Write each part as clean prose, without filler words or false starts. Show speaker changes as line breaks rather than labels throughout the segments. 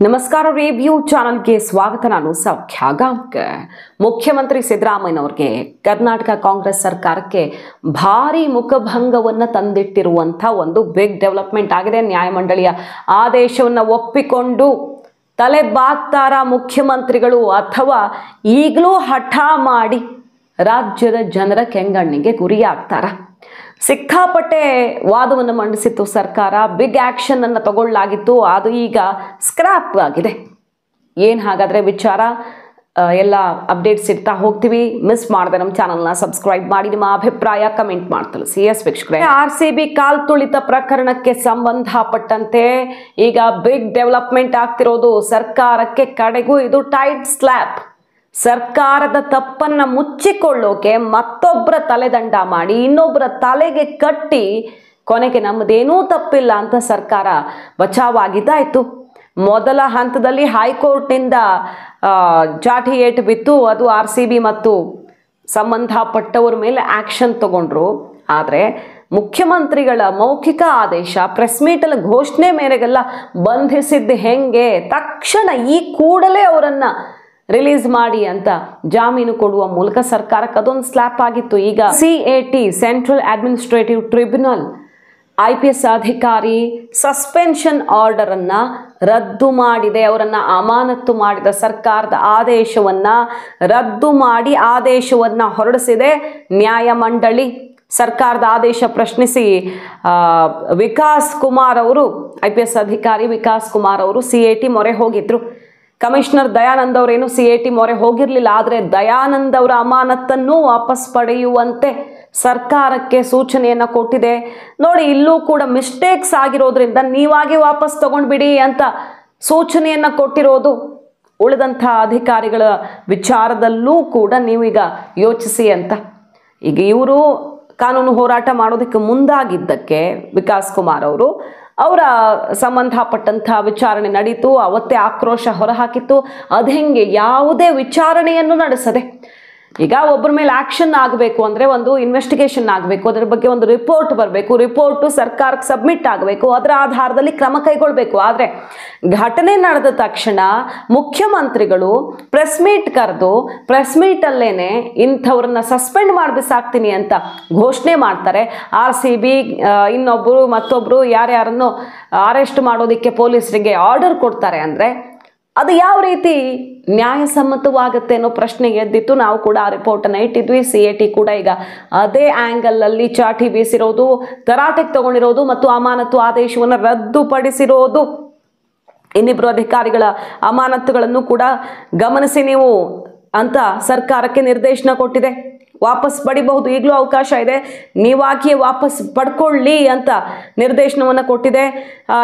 ನಮಸ್ಕಾರ ರಿವ್ಯೂ ಚಾನಲ್ಗೆ ಸ್ವಾಗತ. ನಾನು ಸೌಖ್ಯ ಗಾಂವ್ಕರ್. ಮುಖ್ಯಮಂತ್ರಿ ಸಿದ್ದರಾಮಯ್ಯನವರಿಗೆ ಕರ್ನಾಟಕ ಕಾಂಗ್ರೆಸ್ ಸರ್ಕಾರಕ್ಕೆ ಭಾರಿ ಮುಖಭಂಗವನ್ನು ತಂದಿಟ್ಟಿರುವಂಥ ಒಂದು ಬಿಗ್ ಡೆವಲಪ್ಮೆಂಟ್ ಆಗಿದೆ. ನ್ಯಾಯಮಂಡಳಿಯ ಆದೇಶವನ್ನು ಒಪ್ಪಿಕೊಂಡು ತಲೆ ಬಾಗ್ತಾರ ಮುಖ್ಯಮಂತ್ರಿಗಳು ಅಥವಾ ಈಗಲೂ ಹಠ ಮಾಡಿ ರಾಜ್ಯದ ಜನರ ಕೆಂಗಣ್ಣಿಗೆ ಗುರಿಯಾಗ್ತಾರ? ಸಿಕ್ಕಾಪಟ್ಟೆ ವಾದವನ್ನು ಮಂಡಿಸಿತ್ತು ಸರ್ಕಾರ. ಬಿಗ್ ಆಕ್ಷನ್ ಅನ್ನು ತಗೊಳ್ಳಲಾಗಿತ್ತು, ಅದು ಈಗ ಸ್ಕ್ರಾಪ್ ಆಗಿದೆ. ಏನು ಹಾಗಾದರೆ ವಿಚಾರ? ಎಲ್ಲ ಅಪ್ಡೇಟ್ಸ್ ಇರ್ತಾ ಹೋಗ್ತೀವಿ. ಮಿಸ್ ಮಾಡಿದೆ ನಮ್ಮ ಚಾನಲ್ನ ಸಬ್ಸ್ಕ್ರೈಬ್ ಮಾಡಿ, ನಿಮ್ಮ ಅಭಿಪ್ರಾಯ ಕಮೆಂಟ್ ಮಾಡಿ ತಿಳಿಸಿ. ಎಸ್ ವೀಕ್ಷಕರೇ, RCB ಕಾಲ್ ತುಳಿತ ಪ್ರಕರಣಕ್ಕೆ ಸಂಬಂಧಪಟ್ಟಂತೆ ಈಗ ಬಿಗ್ ಡೆವಲಪ್ಮೆಂಟ್ ಆಗ್ತಿರೋದು. ಸರ್ಕಾರಕ್ಕೆ ಕಡೆಗೂ ಇದು ಟೈಟ್ ಸ್ಲ್ಯಾಪ್. ಸರ್ಕಾರದ ತಪ್ಪನ್ನ ಮುಚ್ಚಿಕೊಳ್ಳೋಕೆ ಮತ್ತೊಬ್ಬರ ತಲೆದಂಡ ಮಾಡಿ ಇನ್ನೊಬ್ಬರ ತಲೆಗೆ ಕಟ್ಟಿ ಕೊನೆಗೆ ನಮ್ಮದೇನೂ ತಪ್ಪಿಲ್ಲ ಅಂತ ಸರ್ಕಾರ ಬಚಾವಾಗಿದ್ದಾಯಿತು. ಮೊದಲ ಹಂತದಲ್ಲಿ ಹೈಕೋರ್ಟ್ನಿಂದ ಚಾಟಿ ಏಟು ಬಿತ್ತು. ಅದು RCB ಮತ್ತು ಸಂಬಂಧಪಟ್ಟವ್ರ ಮೇಲೆ ಆಕ್ಷನ್ ತಗೊಂಡ್ರು. ಆದರೆ ಮುಖ್ಯಮಂತ್ರಿಗಳ ಮೌಖಿಕ ಆದೇಶ, ಪ್ರೆಸ್ ಮೀಟಲ್ಲಿ ಘೋಷಣೆ ಮೇರೆಗೆಲ್ಲ ಬಂಧಿಸಿದ್ದು ಹೆಂಗೆ? ತಕ್ಷಣ ಈ ಕೂಡಲೇ ಅವರನ್ನು ರಿಲೀಸ್ ಮಾಡಿ ಅಂತ ಜಾಮೀನು ಕೊಡುವ ಮೂಲಕ ಸರ್ಕಾರಕ್ಕೆ ಅದೊಂದು ಸ್ಲ್ಯಾಪ್ ಆಗಿತ್ತು. ಈಗ CAT central administrative tribunal IPS ಅಧಿಕಾರಿ ಸಸ್ಪೆನ್ಷನ್ ಆರ್ಡರ್ ಅನ್ನ ರದ್ದು ಮಾಡಿದೆ. ಅವರನ್ನ ಅಮಾನತು ಮಾಡಿದ ಸರ್ಕಾರದ ಆದೇಶವನ್ನ ರದ್ದು ಮಾಡಿ ಆದೇಶವನ್ನ ಹೊರಡಿಸಿದೆ ನ್ಯಾಯಮಂಡಳಿ. ಸರ್ಕಾರದ ಆದೇಶ ಪ್ರಶ್ನಿಸಿ ವಿಕಾಸ್ ಕುಮಾರ್ ಅವರು, IPS ಅಧಿಕಾರಿ ವಿಕಾಸ್ ಕುಮಾರ್ ಅವರು CAT ಮೊರೆ ಹೋಗಿದ್ರು. ಕಮಿಷನರ್ ದಯಾನಂದ್ ಅವರೇನು CAT ಮೊರೆ ಹೋಗಿರಲಿಲ್ಲ. ಆದರೆ ದಯಾನಂದ್ ಅವರ ಅಮಾನತನ್ನು ವಾಪಸ್ ಪಡೆಯುವಂತೆ ಸರ್ಕಾರಕ್ಕೆ ಸೂಚನೆಯನ್ನು ಕೊಟ್ಟಿದೆ. ನೋಡಿ, ಇಲ್ಲೂ ಕೂಡ ಮಿಸ್ಟೇಕ್ಸ್ ಆಗಿರೋದ್ರಿಂದ ನೀವಾಗಿ ವಾಪಸ್ ತಗೊಂಡ್ಬಿಡಿ ಅಂತ ಸೂಚನೆಯನ್ನು ಕೊಟ್ಟಿರೋದು. ಉಳಿದಂಥ ಅಧಿಕಾರಿಗಳ ವಿಚಾರದಲ್ಲೂ ಕೂಡ ನೀವೀಗ ಯೋಚಿಸಿ ಅಂತ. ಈಗ ಇವರು ಕಾನೂನು ಹೋರಾಟ ಮಾಡೋದಕ್ಕೆ ಮುಂದಾಗಿದ್ದಕ್ಕೆ ವಿಕಾಸ್ ಕುಮಾರ್ ಅವರು ಅವರ ಸಂಬಂಧಪಟ್ಟಂಥ ವಿಚಾರಣೆ ನಡೀತು. ಅವತ್ತೇ ಆಕ್ರೋಶ ಹೊರಹಾಕಿತ್ತು. ಅದು ಹೆಂಗೆ? ಯಾವುದೇ ವಿಚಾರಣೆಯನ್ನು ನಡೆಸದೆ ಈಗ ಒಬ್ಬರ ಮೇಲೆ ಆಕ್ಷನ್ ಆಗಬೇಕು ಅಂದರೆ ಒಂದು ಇನ್ವೆಸ್ಟಿಗೇಷನ್ ಆಗಬೇಕು, ಅದರ ಬಗ್ಗೆ ಒಂದು ರಿಪೋರ್ಟ್ ಬರಬೇಕು, ರಿಪೋರ್ಟು ಸರ್ಕಾರಕ್ಕೆ ಸಬ್ಮಿಟ್ ಆಗಬೇಕು, ಅದರ ಆಧಾರದಲ್ಲಿ ಕ್ರಮ ಕೈಗೊಳ್ಳಬೇಕು. ಆದರೆ ಘಟನೆ ನಡೆದ ತಕ್ಷಣ ಮುಖ್ಯಮಂತ್ರಿಗಳು ಪ್ರೆಸ್ ಮೀಟ್ ಕರೆದು ಪ್ರೆಸ್ ಮೀಟಲ್ಲೇನೆ ಇಂಥವ್ರನ್ನ ಸಸ್ಪೆಂಡ್ ಮಾಡಿ ಬಿಸಾಕ್ತೀನಿ ಅಂತ ಘೋಷಣೆ ಮಾಡ್ತಾರೆ. RCB ಇನ್ನೊಬ್ಬರು ಮತ್ತೊಬ್ಬರು ಯಾರ್ಯಾರನ್ನು ಅರೆಸ್ಟ್ ಮಾಡೋದಕ್ಕೆ ಪೊಲೀಸರಿಗೆ ಆರ್ಡರ್ ಕೊಡ್ತಾರೆ. ಅಂದರೆ ಅದು ಯಾವ ರೀತಿ ನ್ಯಾಯಸಮ್ಮತವಾಗುತ್ತೆ ಅನ್ನೋ ಪ್ರಶ್ನೆ ಎದ್ದಿತ್ತು. ನಾವು ಕೂಡ ಆ ರಿಪೋರ್ಟನ್ನು ಇಟ್ಟಿದ್ವಿ. CAT ಕೂಡ ಈಗ ಅದೇ ಆ್ಯಂಗಲಲ್ಲಿ ಚಾಟಿ ಬೀಸಿರೋದು, ತರಾಟೆಗೆ ತಗೊಂಡಿರೋದು ಮತ್ತು ಅಮಾನತು ಆದೇಶವನ್ನು ರದ್ದುಪಡಿಸಿರೋದು. ಇನ್ನಿಬ್ಬರು ಅಧಿಕಾರಿಗಳ ಅಮಾನತುಗಳನ್ನು ಕೂಡ ಗಮನಿಸಿ ನೀವು ಅಂತ ಸರ್ಕಾರಕ್ಕೆ ನಿರ್ದೇಶನ ಕೊಟ್ಟಿದೆ. ವಾಪಸ್ ಪಡಿಬಹುದು, ಈಗಲೂ ಅವಕಾಶ ಇದೆ, ನೀವಾಗಿಯೇ ವಾಪಸ್ ಪಡ್ಕೊಳ್ಳಿ ಅಂತ ನಿರ್ದೇಶನವನ್ನು ಕೊಟ್ಟಿದೆ.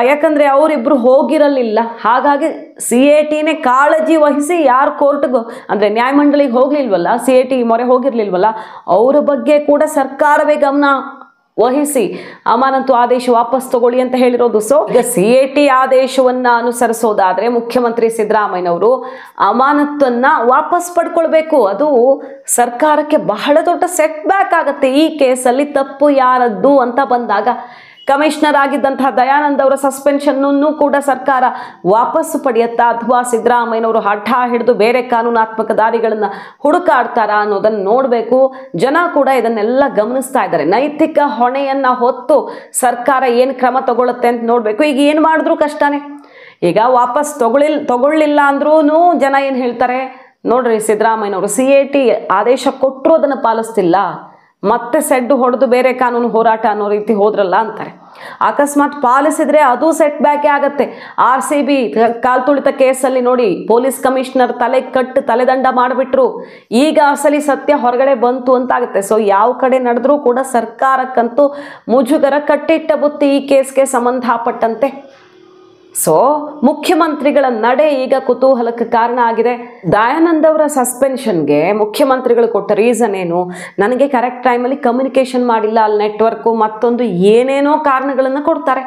ಯಾಕಂದರೆ ಅವರಿಬ್ಬರು ಹೋಗಿರಲಿಲ್ಲ. ಹಾಗಾಗಿ CATನೇ ಕಾಳಜಿ ವಹಿಸಿ ಯಾರು ಕೋರ್ಟ್ಗೂ ಅಂದರೆ ನ್ಯಾಯಮಂಡಳಿಗೆ ಹೋಗಲಿಲ್ವಲ್ಲ, CAT ಮೊರೆ ಹೋಗಿರಲಿಲ್ವಲ್ಲ, ಅವರ ಬಗ್ಗೆ ಕೂಡ ಸರ್ಕಾರವೇ ಗಮನ ವಹಿಸಿ ಅಮಾನತು ಆದೇಶ ವಾಪಸ್ ತಗೊಳ್ಳಿ ಅಂತ ಹೇಳಿರೋದು. ಸೊ ಈಗ CAT ಆದೇಶವನ್ನು ಅನುಸರಿಸೋದಾದರೆ ಮುಖ್ಯಮಂತ್ರಿ ಸಿದ್ದರಾಮಯ್ಯನವರು ಅಮಾನತನ್ನ ವಾಪಸ್ ಪಡ್ಕೊಳ್ಬೇಕು. ಅದು ಸರ್ಕಾರಕ್ಕೆ ಬಹಳ ದೊಡ್ಡ ಸೆಟ್ ಬ್ಯಾಕ್ ಆಗುತ್ತೆ. ಈ ಕೇಸಲ್ಲಿ ತಪ್ಪು ಯಾರದ್ದು ಅಂತ ಬಂದಾಗ ಕಮಿಷನರ್ ಆಗಿದ್ದಂತಹ ದಯಾನಂದ್ ಅವರ ಸಸ್ಪೆನ್ಷನ್ನನ್ನು ಕೂಡ ಸರ್ಕಾರ ವಾಪಸ್ಸು ಪಡೆಯುತ್ತಾ ಅಥವಾ ಸಿದ್ದರಾಮಯ್ಯನವರು ಹಠ ಹಿಡಿದು ಬೇರೆ ಕಾನೂನಾತ್ಮಕ ದಾರಿಗಳನ್ನು ಹುಡುಕಾಡ್ತಾರಾ ಅನ್ನೋದನ್ನು ನೋಡಬೇಕು. ಜನ ಕೂಡ ಇದನ್ನೆಲ್ಲ ಗಮನಿಸ್ತಾ ಇದ್ದಾರೆ. ನೈತಿಕ ಹೊಣೆಯನ್ನು ಹೊತ್ತು ಸರ್ಕಾರ ಏನು ಕ್ರಮ ತಗೊಳುತ್ತೆ ಅಂತ ನೋಡಬೇಕು. ಈಗ ಏನು ಮಾಡಿದ್ರು ಕಷ್ಟನೇ. ಈಗ ವಾಪಸ್ ತಗೊಳ್ಳಿಲ್ಲ ಅಂದ್ರೂ ಜನ ಏನು ಹೇಳ್ತಾರೆ ನೋಡ್ರಿ, ಸಿದ್ದರಾಮಯ್ಯನವರು CAT ಆದೇಶ ಕೊಟ್ಟರು ಅದನ್ನು ಪಾಲಿಸ್ತಿಲ್ಲ, ಮತ್ತೆ ಸೆಡ್ಡು ಹೊಡೆದು ಬೇರೆ ಕಾನೂನು ಹೋರಾಟ ಅನ್ನೋ ರೀತಿ ಹೋದ್ರಲ್ಲ ಅಂತಾರೆ. ಅಕಸ್ಮಾತ್ ಪಾಲಿಸಿದ್ರೆ ಅದು ಸೆಟ್ ಬ್ಯಾಕೇ ಆಗತ್ತೆ. RCB ಕಾಲ್ತುಳಿತ ಕೇಸಲ್ಲಿ ನೋಡಿ, ಪೊಲೀಸ್ ಕಮಿಷನರ್ ತಲೆದಂಡ ಮಾಡಿಬಿಟ್ರು. ಈಗ ಅಸಲಿ ಸತ್ಯ ಹೊರಗಡೆ ಬಂತು ಅಂತಾಗುತ್ತೆ. ಸೊ ಯಾವ ಕಡೆ ನಡೆದ್ರೂ ಕೂಡ ಸರ್ಕಾರಕ್ಕಂತೂ ಮುಜುಗರ, ಕಟ್ಟಿಟ್ಟ ಬುತ್ತಿ ಈ ಕೇಸ್ಗೆ ಸಂಬಂಧಪಟ್ಟಂತೆ. ಸೊ ಮುಖ್ಯಮಂತ್ರಿಗಳ ನಡೆ ಈಗ ಕುತೂಹಲಕ್ಕೆ ಕಾರಣ ಆಗಿದೆ. ದಯಾನಂದ್ ಅವರ ಸಸ್ಪೆನ್ಷನ್ಗೆ ಮುಖ್ಯಮಂತ್ರಿಗಳು ಕೊಟ್ಟ ರೀಸನ್ ಏನು? ನನಗೆ ಕರೆಕ್ಟ್ ಟೈಮಲ್ಲಿ ಕಮ್ಯುನಿಕೇಷನ್ ಮಾಡಿಲ್ಲ, ಅಲ್ಲಿ ನೆಟ್ವರ್ಕು ಮತ್ತೊಂದು ಏನೇನೋ ಕಾರಣಗಳನ್ನು ಕೊಡ್ತಾರೆ.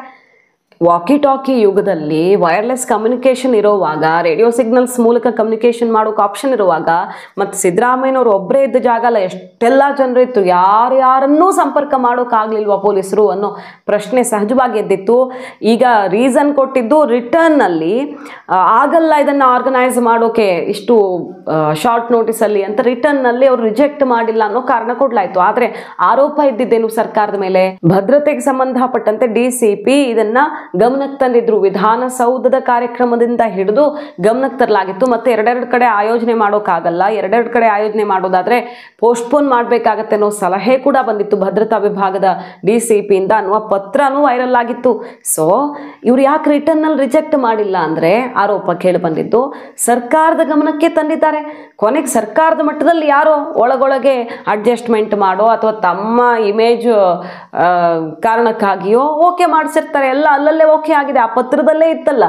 ವಾಕಿ ಟಾಕಿ ಯುಗದಲ್ಲಿ ವೈರ್ಲೆಸ್ ಕಮ್ಯುನಿಕೇಷನ್ ಇರೋವಾಗ, ರೇಡಿಯೋ ಸಿಗ್ನಲ್ಸ್ ಮೂಲಕ ಕಮ್ಯುನಿಕೇಷನ್ ಮಾಡೋಕೆ ಆಪ್ಷನ್ ಇರುವಾಗ, ಮತ್ತು ಸಿದ್ದರಾಮಯ್ಯನವರು ಒಬ್ಬರೇ ಇದ್ದ ಜಾಗ ಅಲ್ಲ, ಎಷ್ಟೆಲ್ಲ ಜನರಿತ್ತು, ಯಾರ್ಯಾರನ್ನೂ ಸಂಪರ್ಕ ಮಾಡೋಕ್ಕಾಗಲಿಲ್ವ ಪೊಲೀಸರು ಅನ್ನೋ ಪ್ರಶ್ನೆ ಸಹಜವಾಗಿ ಎದ್ದಿತ್ತು. ಈಗ ರೀಸನ್ ಕೊಟ್ಟಿದ್ದು ರಿಟರ್ನಲ್ಲಿ ಆಗಲ್ಲ ಇದನ್ನು ಆರ್ಗನೈಸ್ ಮಾಡೋಕೆ ಇಷ್ಟು ಶಾರ್ಟ್ ನೋಟಿಸಲ್ಲಿ ಅಂತ, ರಿಟರ್ನಲ್ಲಿ ಅವರು ರಿಜೆಕ್ಟ್ ಮಾಡಿಲ್ಲ ಅನ್ನೋ ಕಾರಣ ಕೊಡ್ಲಾಯ್ತು. ಆದರೆ ಆರೋಪ ಇದ್ದಿದ್ದೇನು ಸರ್ಕಾರದ ಮೇಲೆ? ಭದ್ರತೆಗೆ ಸಂಬಂಧಪಟ್ಟಂತೆ DCP ಇದನ್ನ ಗಮನಕ್ಕೆ ತಂದಿದ್ರು. ವಿಧಾನಸೌಧದ ಕಾರ್ಯಕ್ರಮದಿಂದ ಹಿಡಿದು ಗಮನಕ್ಕೆ ತರಲಾಗಿತ್ತು. ಮತ್ತೆ ಎರಡೆರಡು ಕಡೆ ಆಯೋಜನೆ ಮಾಡೋಕ್ಕಾಗಲ್ಲ, ಎರಡೆರಡು ಕಡೆ ಆಯೋಜನೆ ಮಾಡೋದಾದ್ರೆ ಪೋಸ್ಟ್ಪೋನ್ ಮಾಡಬೇಕಾಗತ್ತೆ ಅನ್ನೋ ಸಲಹೆ ಕೂಡ ಬಂದಿತ್ತು ಭದ್ರತಾ ವಿಭಾಗದ DCP ಇಂದ ಅನ್ನುವ ಪತ್ರನೂ ವೈರಲ್ ಆಗಿತ್ತು. ಸೊ ಇವ್ರು ಯಾಕೆ ರಿಟರ್ನಲ್ಲಿ ರಿಜೆಕ್ಟ್ ಮಾಡಿಲ್ಲ ಅಂದ್ರೆ ಆರೋಪ ಕೇಳಿ ಬಂದಿದ್ದು ಸರ್ಕಾರದ ಗಮನಕ್ಕೆ ತಂದಿದ್ದಾರೆ. ಕೊನೆಗೆ ಸರ್ಕಾರದ ಮಟ್ಟದಲ್ಲಿ ಯಾರೋ ಒಳಗೊಳಗೆ ಅಡ್ಜಸ್ಟ್ಮೆಂಟ್ ಮಾಡೋ ಅಥವಾ ತಮ್ಮ ಇಮೇಜ್ ಕಾರಣಕ್ಕಾಗಿಯೋ ಓಕೆ ಮಾಡಿಸಿರ್ತಾರೆ. ಎಲ್ಲ ಅಲ್ಲಲ್ಲೇ ಓಕೆ ಆಗಿದೆ, ಆ ಪತ್ರದಲ್ಲೇ ಇತ್ತಲ್ಲ,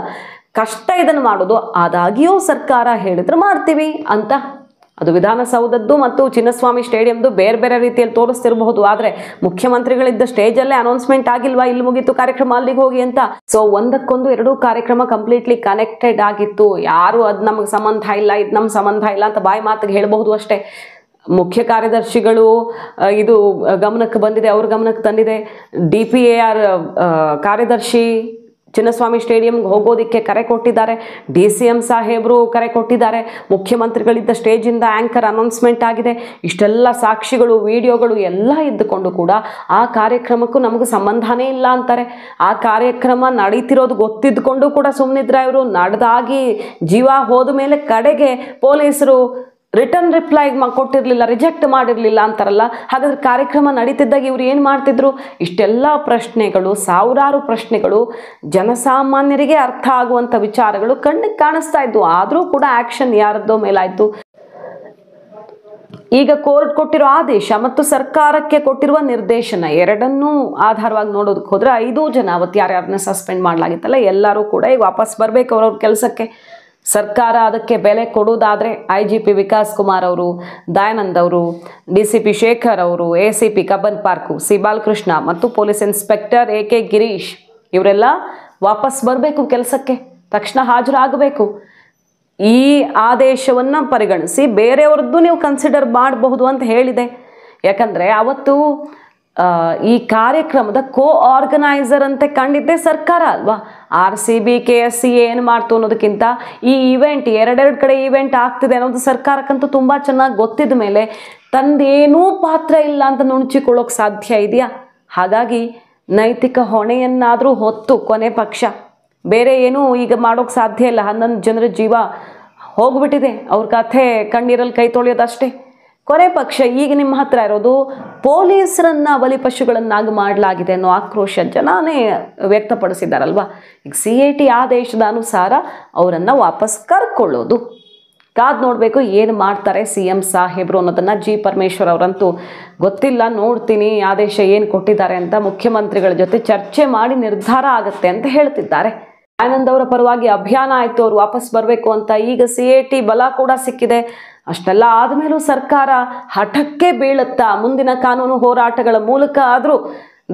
ಕಷ್ಟ ಇದನ್ನು ಮಾಡೋದು. ಆದಾಗಿಯೂ ಸರ್ಕಾರ ಹೇಳಿದ್ರೆ ಮಾಡ್ತೀವಿ ಅಂತ. ಅದು ವಿಧಾನಸೌಧದ್ದು ಮತ್ತು ಚಿನ್ನಸ್ವಾಮಿ ಸ್ಟೇಡಿಯಂದು ಬೇರೆ ಬೇರೆ ರೀತಿಯಲ್ಲಿ ತೋರಿಸ್ತಿರಬಹುದು. ಆದರೆ ಮುಖ್ಯಮಂತ್ರಿಗಳಿದ್ದ ಸ್ಟೇಜಲ್ಲೇ ಅನೌನ್ಸ್ಮೆಂಟ್ ಆಗಿಲ್ವಾ, ಇಲ್ಲಿ ಮುಗೀತು ಕಾರ್ಯಕ್ರಮ, ಅಲ್ಲಿಗೆ ಹೋಗಿ ಅಂತ. ಸೊ ಒಂದಕ್ಕೊಂದು ಎರಡೂ ಕಾರ್ಯಕ್ರಮ ಕಂಪ್ಲೀಟ್ಲಿ ಕನೆಕ್ಟೆಡ್ ಆಗಿತ್ತು. ಯಾರು ಅದು ನಮಗೆ ಸಂಬಂಧ ಇಲ್ಲ, ಇದು ನಮ್ಮ ಸಂಬಂಧ ಇಲ್ಲ ಅಂತ ಬಾಯಿ ಮಾತಿಗೆ ಹೇಳಬಹುದು ಅಷ್ಟೇ. ಮುಖ್ಯ ಕಾರ್ಯದರ್ಶಿಗಳು ಇದು ಗಮನಕ್ಕೆ ಬಂದಿದೆ, ಅವ್ರ ಗಮನಕ್ಕೆ ತಂದಿದೆ. DPAR ಕಾರ್ಯದರ್ಶಿ ಚಿನ್ನಸ್ವಾಮಿ ಸ್ಟೇಡಿಯಂಗೆ ಹೋಗೋದಕ್ಕೆ ಕರೆ ಕೊಟ್ಟಿದ್ದಾರೆ. DCM ಸಾಹೇಬರು ಕರೆ ಕೊಟ್ಟಿದ್ದಾರೆ. ಮುಖ್ಯಮಂತ್ರಿಗಳಿದ್ದ ಸ್ಟೇಜಿಂದ ಆ್ಯಂಕರ್ ಅನೌನ್ಸ್ಮೆಂಟ್ ಆಗಿದೆ. ಇಷ್ಟೆಲ್ಲ ಸಾಕ್ಷಿಗಳು, ವಿಡಿಯೋಗಳು ಎಲ್ಲ ಇದ್ದುಕೊಂಡು ಕೂಡ ಆ ಕಾರ್ಯಕ್ರಮಕ್ಕೂ ನಮಗೂ ಸಂಬಂಧನೇ ಇಲ್ಲ ಅಂತಾರೆ. ಆ ಕಾರ್ಯಕ್ರಮ ನಡೀತಿರೋದು ಗೊತ್ತಿದ್ದುಕೊಂಡು ಕೂಡ ಸುಮ್ಮನಿದ್ರೆ ಇವರು. ನಡೆದಾಗಿ ಜೀವ ಹೋದ ಮೇಲೆ ಕಡೆಗೆ ಪೊಲೀಸರು ರಿಟರ್ನ್ ರಿಪ್ಲೈ ಕೊಟ್ಟಿರಲಿಲ್ಲ, ರಿಜೆಕ್ಟ್ ಮಾಡಿರಲಿಲ್ಲ ಅಂತಾರಲ್ಲ. ಹಾಗಾದ್ರೆ ಕಾರ್ಯಕ್ರಮ ನಡೀತಿದ್ದಾಗ ಇವ್ರು ಏನು ಮಾಡ್ತಿದ್ರು? ಇಷ್ಟೆಲ್ಲ ಪ್ರಶ್ನೆಗಳು, ಸಾವಿರಾರು ಪ್ರಶ್ನೆಗಳು, ಜನಸಾಮಾನ್ಯರಿಗೆ ಅರ್ಥ ಆಗುವಂಥ ವಿಚಾರಗಳು ಕಣ್ಣಿಗೆ ಕಾಣಿಸ್ತಾ ಇದ್ವು. ಆದರೂ ಕೂಡ ಆ್ಯಕ್ಷನ್ ಯಾರದ್ದೋ ಮೇಲಾಯಿತು. ಈಗ ಕೋರ್ಟ್ ಕೊಟ್ಟಿರೋ ಆದೇಶ ಮತ್ತು ಸರ್ಕಾರಕ್ಕೆ ಕೊಟ್ಟಿರುವ ನಿರ್ದೇಶನ ಎರಡನ್ನೂ ಆಧಾರವಾಗಿ ನೋಡೋದಕ್ಕೆ ಹೋದರೆ 5 ಜನ ಅವತ್ತು ಯಾರ್ಯಾರನ್ನ ಸಸ್ಪೆಂಡ್ ಮಾಡಲಾಗಿತ್ತಲ್ಲ, ಎಲ್ಲರೂ ಕೂಡ ಈಗ ವಾಪಸ್ ಬರಬೇಕು ಅವ್ರವ್ರ ಕೆಲಸಕ್ಕೆ. ಸರ್ಕಾರ ಅದಕ್ಕೆ ಬೆಲೆ ಕೊಡೋದಾದರೆ IGP ವಿಕಾಸ್ ಕುಮಾರ್ ಅವರು, ದಯಾನಂದ್ ಅವರು, DCP ಶೇಖರ್ ಅವರು, ACP Cubbon park C Balakrishna ಮತ್ತು ಪೊಲೀಸ್ ಇನ್ಸ್ಪೆಕ್ಟರ್ AK ಗಿರೀಶ್ ಇವರೆಲ್ಲ ವಾಪಸ್ ಬರಬೇಕು ಕೆಲಸಕ್ಕೆ, ತಕ್ಷಣ ಹಾಜರಾಗಬೇಕು. ಈ ಆದೇಶವನ್ನು ಪರಿಗಣಿಸಿ ಬೇರೆಯವ್ರದ್ದು ನೀವು ಕನ್ಸಿಡರ್ ಮಾಡಬಹುದು ಅಂತ ಹೇಳಿದೆ. ಯಾಕಂದರೆ ಅವತ್ತು ಈ ಕಾರ್ಯಕ್ರಮದ ಆರ್ಗನೈಸರ್ ಅಂತೆ ಕಂಡಿದ್ದೆ ಸರ್ಕಾರ ಅಲ್ವಾ. RCB KSC ಏನು ಮಾಡ್ತು ಅನ್ನೋದಕ್ಕಿಂತ ಈ ಇವೆಂಟ್ ಎರಡೆರಡು ಕಡೆ ಇವೆಂಟ್ ಆಗ್ತಿದೆ ಅನ್ನೋದು ಸರ್ಕಾರಕ್ಕಂತೂ ತುಂಬ ಚೆನ್ನಾಗಿ ಗೊತ್ತಿದ್ದ ಮೇಲೆ ತಂದೇನೂ ಪಾತ್ರ ಇಲ್ಲ ಅಂತ ನುಣುಚಿಕೊಳ್ಳೋಕೆ ಸಾಧ್ಯ ಇದೆಯಾ? ಹಾಗಾಗಿ ನೈತಿಕ ಹೊಣೆಯನ್ನಾದರೂ ಹೊತ್ತು ಕೊನೆ ಪಕ್ಷ ಬೇರೆ ಏನೂ ಈಗ ಮಾಡೋಕ್ಕೆ ಸಾಧ್ಯ ಇಲ್ಲ. 11 ಜನರ ಜೀವ ಹೋಗ್ಬಿಟ್ಟಿದೆ, ಅವ್ರ ಕಥೆ ಕಣ್ಣೀರಲ್ಲಿ ಕೈ ತೊಳೆಯೋದಷ್ಟೇ. ಕೊನೆ ಪಕ್ಷ ಈಗ ನಿಮ್ಮ ಹತ್ರ ಇರೋದು ಪೊಲೀಸರನ್ನ ಬಲಿಪಶುಗಳನ್ನಾಗಿ ಮಾಡಲಾಗಿದೆ ಅನ್ನೋ ಆಕ್ರೋಶ ಜನನೇ ವ್ಯಕ್ತಪಡಿಸಿದ್ದಾರಲ್ವಾ. ಈಗ CIT ಆದೇಶದ ಅನುಸಾರ ಅವರನ್ನು ವಾಪಸ್ ಕರ್ಕೊಳ್ಳೋದು. ಕಾದು ನೋಡಬೇಕು ಏನು ಮಾಡ್ತಾರೆ CM ಸಾಹೇಬರು ಅನ್ನೋದನ್ನು. G ಪರಮೇಶ್ವರ್ ಅವರಂತೂ ಗೊತ್ತಿಲ್ಲ, ನೋಡ್ತೀನಿ ಆದೇಶ ಏನು ಕೊಟ್ಟಿದ್ದಾರೆ ಅಂತ, ಮುಖ್ಯಮಂತ್ರಿಗಳ ಜೊತೆ ಚರ್ಚೆ ಮಾಡಿ ನಿರ್ಧಾರ ಆಗುತ್ತೆ ಅಂತ ಹೇಳ್ತಿದ್ದಾರೆ. ಆನಂದ್ ಅವರ ಪರವಾಗಿ ಅಭಿಯಾನ ಆಯಿತು, ಅವ್ರು ವಾಪಸ್ ಬರಬೇಕು ಅಂತ. ಈಗ CIT ಬಲ ಕೂಡ ಸಿಕ್ಕಿದೆ. ಅಷ್ಟೆಲ್ಲ ಆದಮೇಲೂ ಸರ್ಕಾರ ಹಠಕ್ಕೆ ಬೀಳುತ್ತಾ ಮುಂದಿನ ಕಾನೂನು ಹೋರಾಟಗಳ ಮೂಲಕ ಆದರೂ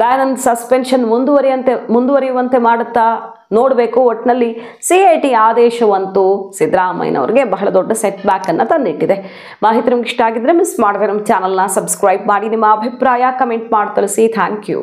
ದಯಾನಂದ್ ಸಸ್ಪೆನ್ಷನ್ ಮುಂದುವರಿಯುವಂತೆ ಮಾಡುತ್ತಾ ನೋಡಬೇಕು. ಒಟ್ಟಿನಲ್ಲಿ CIT ಆದೇಶವಂತೂ ಸಿದ್ದರಾಮಯ್ಯನವ್ರಿಗೆ ಬಹಳ ದೊಡ್ಡ ಸೆಟ್ ಬ್ಯಾಕನ್ನು ತಂದಿಟ್ಟಿದೆ. ಮಾಹಿತಿ ನಿಮ್ಗೆ ಇಷ್ಟ ಆಗಿದ್ರೆ ಮಿಸ್ ಮಾಡಿದ್ರೆ ನಮ್ಮ ಚಾನಲ್ನ ಸಬ್ಸ್ಕ್ರೈಬ್ ಮಾಡಿ, ನಿಮ್ಮ ಅಭಿಪ್ರಾಯ ಕಮೆಂಟ್ ಮಾಡಿ ತಿಳಿಸಿ. Thank you.